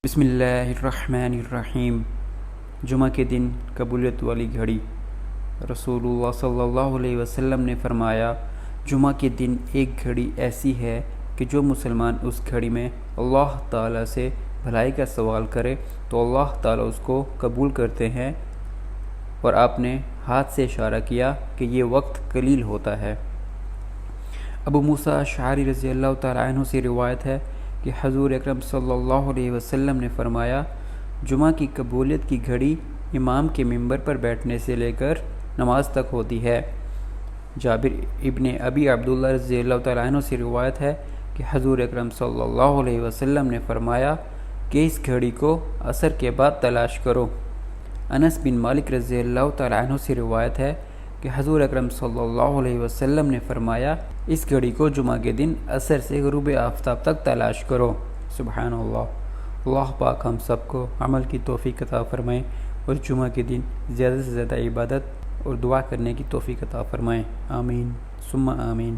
بسم اللہ الرحمن الرحیم۔ جمعہ کے دن قبولیت والی گھڑی۔ رسول اللہ صلی اللہ علیہ وسلم نے فرمایا، جمعہ کے دن ایک گھڑی ایسی ہے کہ جو مسلمان اس گھڑی میں اللہ تعالیٰ سے بھلائی کا سوال کرے تو اللہ تعالیٰ اس کو قبول کرتے ہیں، اور آپ نے ہاتھ سے اشارہ کیا کہ یہ وقت قلیل ہوتا ہے۔ ابو موسیٰ اشعری رضی اللہ تعالیٰ عنہ سے روایت ہے کہ حضور اکرم صلی اللہ علیہ وسلم نے فرمایا، جمعہ کی قبولیت کی گھڑی امام کے ممبر پر بیٹھنے سے لے کر نماز تک ہوتی ہے۔ جابر ابن ابی عبداللہ رضی اللہ تعالیٰ عنہ سے روایت ہے کہ حضور اکرم صلی اللہ علیہ وسلم نے فرمایا کہ اس گھڑی کو عصر کے بعد تلاش کرو۔ انس بن مالک رضی اللہ تعالیٰ عنہ سے روایت ہے کہ حضور اکرم صلی اللہ علیہ وسلم نے فرمایا، اس گھڑی کو جمعہ کے دن عصر سے غروب آفتاب تک تلاش کرو۔ سبحان اللہ۔ اللہ پاک ہم سب کو عمل کی توفیق عطا فرمائیں اور جمعہ کے دن زیادہ سے زیادہ عبادت اور دعا کرنے کی توفیق عطا فرمائیں۔ آمین ثم آمین۔